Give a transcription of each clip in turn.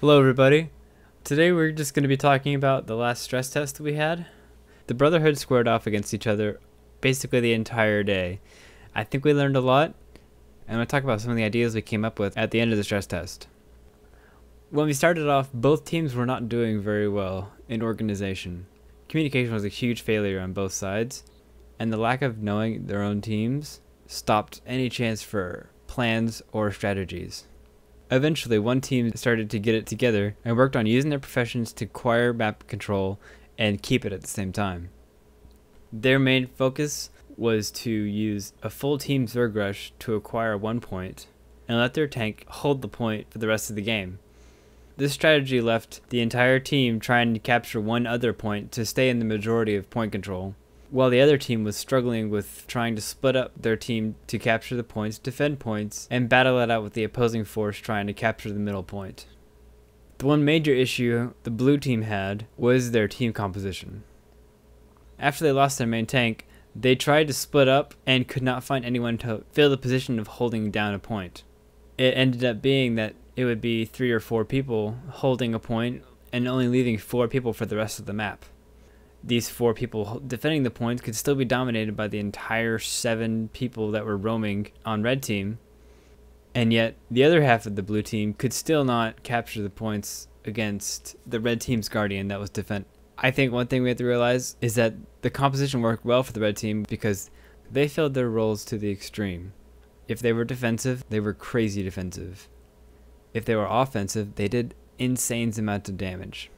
Hello everybody. Today we're just going to be talking about the last stress test that we had. The Brotherhood squared off against each other basically the entire day. I think we learned a lot, and I'm going to talk about some of the ideas we came up with at the end of the stress test. When we started off, both teams were not doing very well in organization. Communication was a huge failure on both sides, and the lack of knowing their own teams stopped any chance for plans or strategies. Eventually, one team started to get it together and worked on using their professions to acquire map control and keep it at the same time. Their main focus was to use a full team Zerg rush to acquire 1 point and let their tank hold the point for the rest of the game. This strategy left the entire team trying to capture one other point to stay in the majority of point control, while the other team was struggling with trying to split up their team to capture the points, defend points, and battle it out with the opposing force trying to capture the middle point. The one major issue the blue team had was their team composition. After they lost their main tank, they tried to split up and could not find anyone to fill the position of holding down a point. It ended up being that it would be 3 or 4 people holding a point and only leaving 4 people for the rest of the map. These 4 people defending the points could still be dominated by the entire 7 people that were roaming on red team, and yet the other half of the blue team could still not capture the points against the red team's guardian that was defend. I think one thing we have to realize is that the composition worked well for the red team because they filled their roles to the extreme. If they were defensive, they were crazy defensive. If they were offensive, they did insane amounts of damage.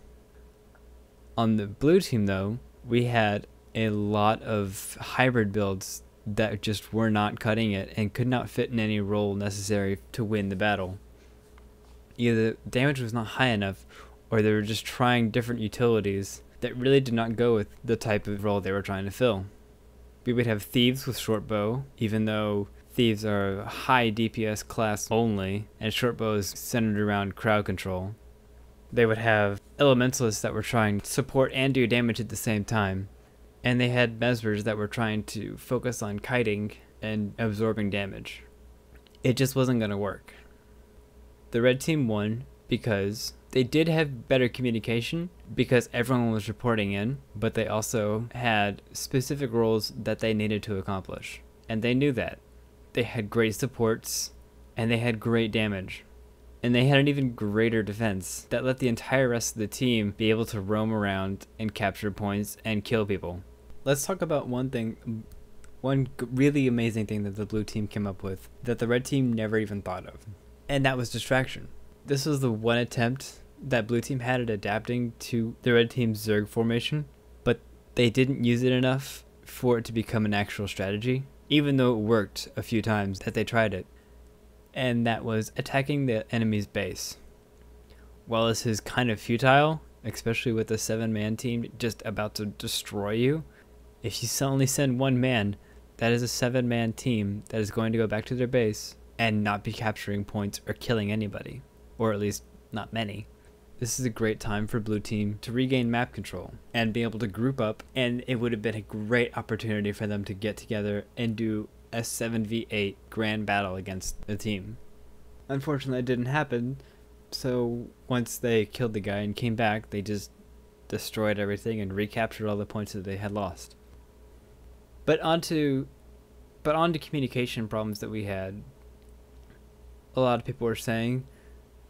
On the blue team, though, we had a lot of hybrid builds that just were not cutting it and could not fit in any role necessary to win the battle. Either the damage was not high enough, or they were just trying different utilities that really did not go with the type of role they were trying to fill. We would have thieves with short bow, even though thieves are a high DPS class only, and short bow is centered around crowd control. They would have elementalists that were trying to support and do damage at the same time. And they had mesmers that were trying to focus on kiting and absorbing damage. It just wasn't going to work. The red team won because they did have better communication because everyone was reporting in, but they also had specific roles that they needed to accomplish. And they knew that. They had great supports and they had great damage. And they had an even greater defense that let the entire rest of the team be able to roam around and capture points and kill people. Let's talk about one really amazing thing that the blue team came up with that the red team never even thought of. And that was distraction. This was the one attempt that blue team had at adapting to the red team's Zerg formation, but they didn't use it enough for it to become an actual strategy, even though it worked a few times that they tried it. And that was attacking the enemy's base. While this is kind of futile, especially with a 7-man team just about to destroy you, if you only send 1 man, that is a 7-man team that is going to go back to their base and not be capturing points or killing anybody, or at least not many. This is a great time for blue team to regain map control and be able to group up, and it would have been a great opportunity for them to get together and do a 7v8 grand battle against the team. Unfortunately, it didn't happen, so once they killed the guy and came back, they just destroyed everything and recaptured all the points that they had lost. But on to communication problems that we had. A lot of people were saying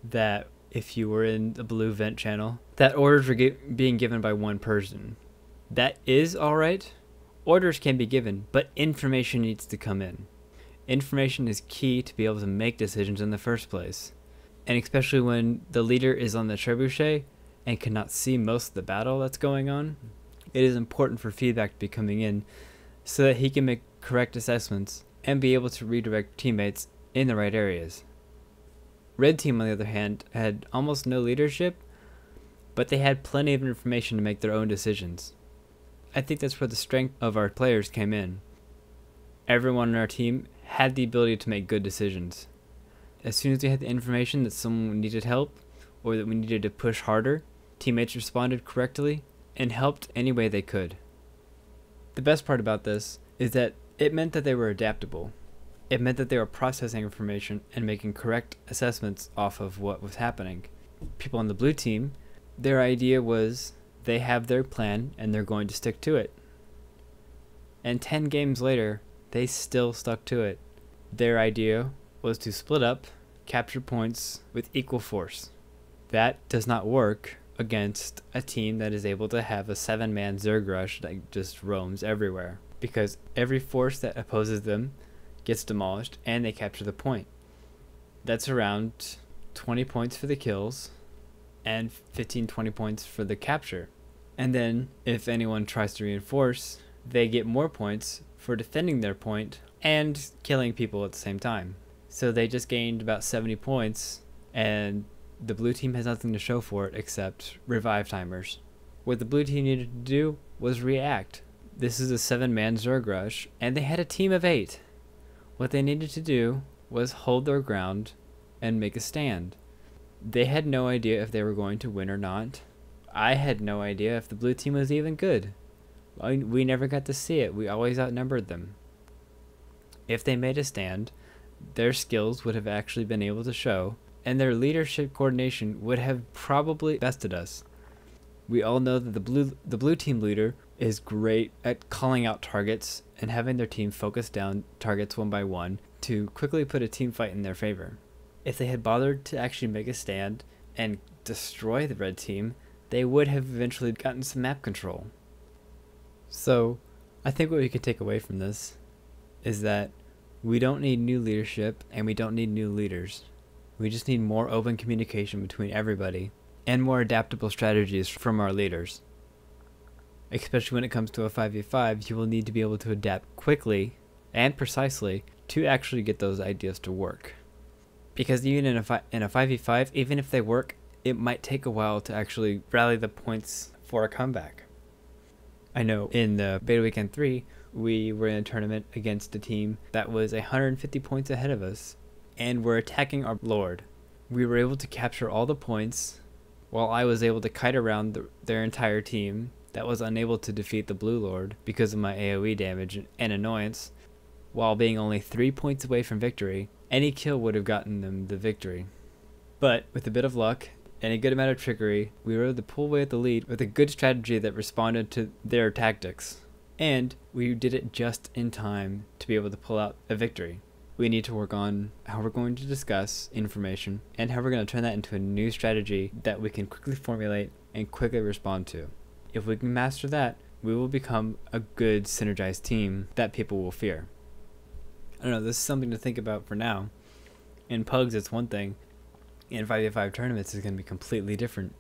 that if you were in the blue vent channel, that orders were being given by one person. That is alright. Orders can be given, but information needs to come in. Information is key to be able to make decisions in the first place. And especially when the leader is on the trebuchet and cannot see most of the battle that's going on, it is important for feedback to be coming in so that he can make correct assessments and be able to redirect teammates in the right areas. Red team, on the other hand, had almost no leadership, but they had plenty of information to make their own decisions. I think that's where the strength of our players came in. Everyone on our team had the ability to make good decisions. As soon as we had the information that someone needed help or that we needed to push harder, teammates responded correctly and helped any way they could. The best part about this is that it meant that they were adaptable. It meant that they were processing information and making correct assessments off of what was happening. people on the blue team, their idea was they have their plan and they're going to stick to it. And 10 games later, they still stuck to it. Their idea was to split up, capture points with equal force. That does not work against a team that is able to have a 7-man Zerg rush that just roams everywhere, because every force that opposes them gets demolished and they capture the point. That's around 20 points for the kills and 15-20 points for the capture. And then if anyone tries to reinforce, they get more points for defending their point and killing people at the same time. So they just gained about 70 points, and the blue team has nothing to show for it except revive timers. What the blue team needed to do was react. This is a 7-man Zerg rush, and they had a team of 8. What they needed to do was hold their ground and make a stand. They had no idea if they were going to win or not. I had no idea if the blue team was even good. We never got to see it. We always outnumbered them. If they made a stand, their skills would have actually been able to show, and their leadership coordination would have probably bested us. We all know that the blue team leader is great at calling out targets and having their team focus down targets one by one to quickly put a team fight in their favor. If they had bothered to actually make a stand and destroy the red team, they would have eventually gotten some map control. So, I think what we can take away from this is that we don't need new leadership and we don't need new leaders. We just need more open communication between everybody and more adaptable strategies from our leaders. Especially when it comes to a 5v5, you will need to be able to adapt quickly and precisely to actually get those ideas to work. Because even in a 5v5, even if they work, it might take a while to actually rally the points for a comeback. I know in the Beta Weekend 3, we were in a tournament against a team that was 150 points ahead of us, and were attacking our Lord. We were able to capture all the points, while I was able to kite around their entire team that was unable to defeat the Blue Lord because of my AoE damage and annoyance, while being only 3 points away from victory. Any kill would have gotten them the victory. But with a bit of luck and a good amount of trickery, we were able to pull away at the lead with a good strategy that responded to their tactics. And we did it just in time to be able to pull out a victory. We need to work on how we're going to discuss information and how we're going to turn that into a new strategy that we can quickly formulate and quickly respond to. If we can master that, we will become a good synergized team that people will fear. I don't know, this is something to think about for now. In Pugs, it's one thing. In 5v5 tournaments, it's going to be completely different.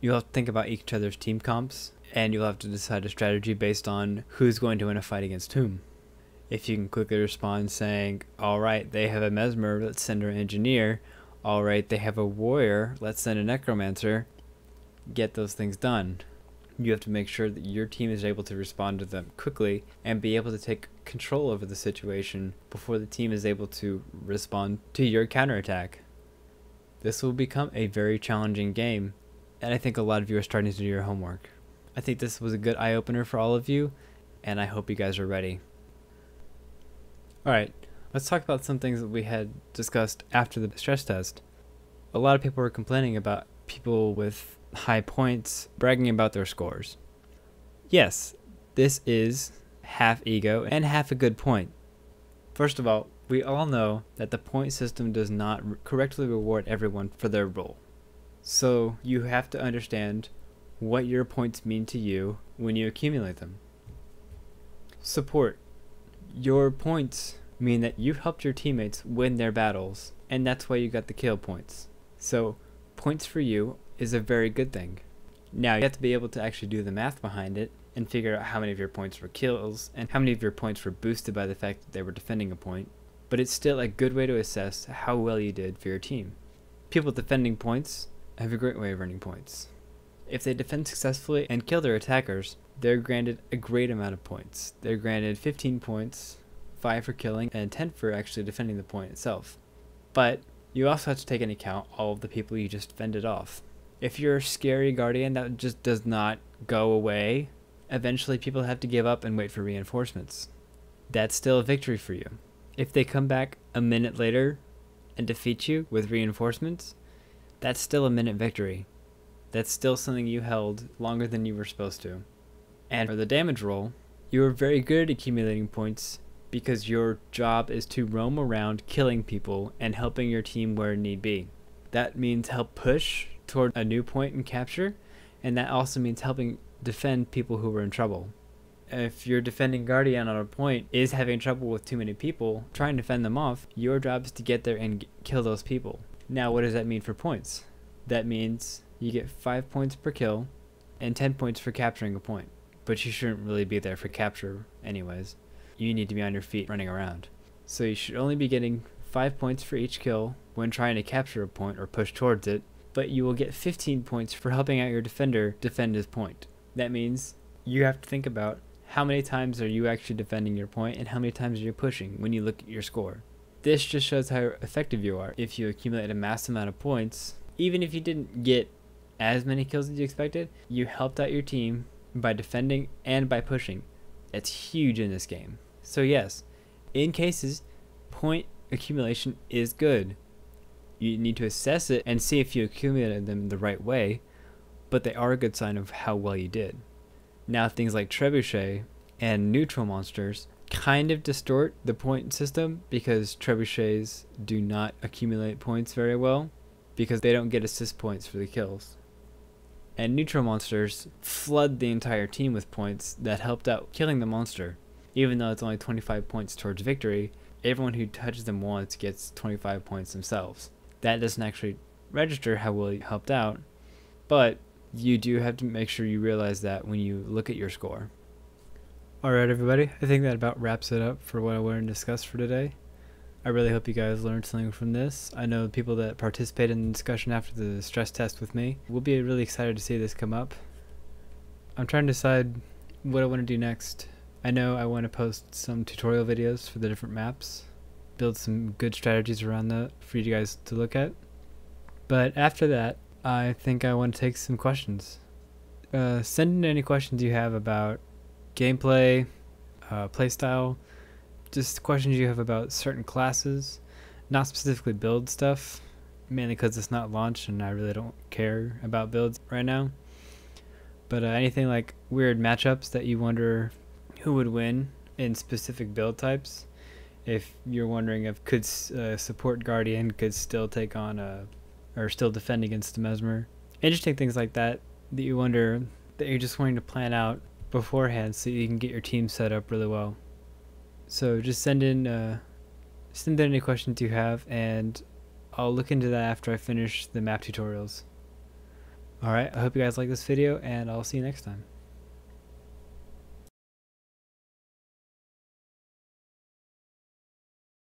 You'll have to think about each other's team comps, and you'll have to decide a strategy based on who's going to win a fight against whom. If you can quickly respond saying, alright, they have a Mesmer, let's send our Engineer. Alright, they have a Warrior, let's send a Necromancer. Get those things done. You have to make sure that your team is able to respond to them quickly and be able to take control over the situation before the team is able to respond to your counterattack. This will become a very challenging game, and I think a lot of you are starting to do your homework. I think this was a good eye-opener for all of you, and I hope you guys are ready. Alright, let's talk about some things that we had discussed after the stress test. A lot of people were complaining about people with high points bragging about their scores. Yes, this is half ego and half a good point. First of all, we all know that the point system does not correctly reward everyone for their role. So you have to understand what your points mean to you when you accumulate them. Support. Your points mean that you helped your teammates win their battles, and that's why you got the kill points. So points for you is a very good thing. Now you have to be able to actually do the math behind it and figure out how many of your points were kills and how many of your points were boosted by the fact that they were defending a point. But it's still a good way to assess how well you did for your team. People defending points have a great way of earning points. If they defend successfully and kill their attackers, they're granted a great amount of points. They're granted 15 points, 5 for killing, and 10 for actually defending the point itself. But you also have to take into account all of the people you just fended off. If you're a scary guardian that just does not go away, eventually people have to give up and wait for reinforcements. That's still a victory for you. If they come back a minute later and defeat you with reinforcements, that's still a minute victory. That's still something you held longer than you were supposed to. And for the damage roll, you are very good at accumulating points because your job is to roam around killing people and helping your team where need be. That means help push toward a new point and capture, and that also means helping defend people who are in trouble. If your defending guardian on a point is having trouble with too many people, trying to fend them off, your job is to get there and kill those people. Now, what does that mean for points? That means you get 5 points per kill and 10 points for capturing a point. But you shouldn't really be there for capture anyways. You need to be on your feet running around. So you should only be getting 5 points for each kill when trying to capture a point or push towards it, but you will get 15 points for helping out your defender defend his point. That means you have to think about how many times are you actually defending your point and how many times are you pushing when you look at your score. This just shows how effective you are. If you accumulate a mass amount of points, even if you didn't get as many kills as you expected, you helped out your team by defending and by pushing. That's huge in this game. So yes, in cases, point accumulation is good. You need to assess it and see if you accumulated them the right way, but they are a good sign of how well you did. Now things like trebuchet and neutral monsters kind of distort the point system because trebuchets do not accumulate points very well because they don't get assist points for the kills. And neutral monsters flood the entire team with points that helped out killing the monster. Even though it's only 25 points towards victory, everyone who touches them once gets 25 points themselves. That doesn't actually register how well you helped out, but you do have to make sure you realize that when you look at your score. Alright everybody, I think that about wraps it up for what I wanted to discuss for today. I really hope you guys learned something from this. I know the people that participated in the discussion after the stress test with me will be really excited to see this come up. I'm trying to decide what I want to do next. I know I want to post some tutorial videos for the different maps, build some good strategies around that for you guys to look at. But after that, I think I want to take some questions. Send in any questions you have about gameplay, playstyle, just questions you have about certain classes, not specifically build stuff, mainly because it's not launched and I really don't care about builds right now. But anything like weird matchups that you wonder who would win in specific build types. If you're wondering if could support Guardian could still take on or still defend against the Mesmer. Interesting things like that that you wonder that you're just wanting to plan out beforehand so you can get your team set up really well. So just send in any questions you have and I'll look into that after I finish the map tutorials. Alright, I hope you guys like this video and I'll see you next time.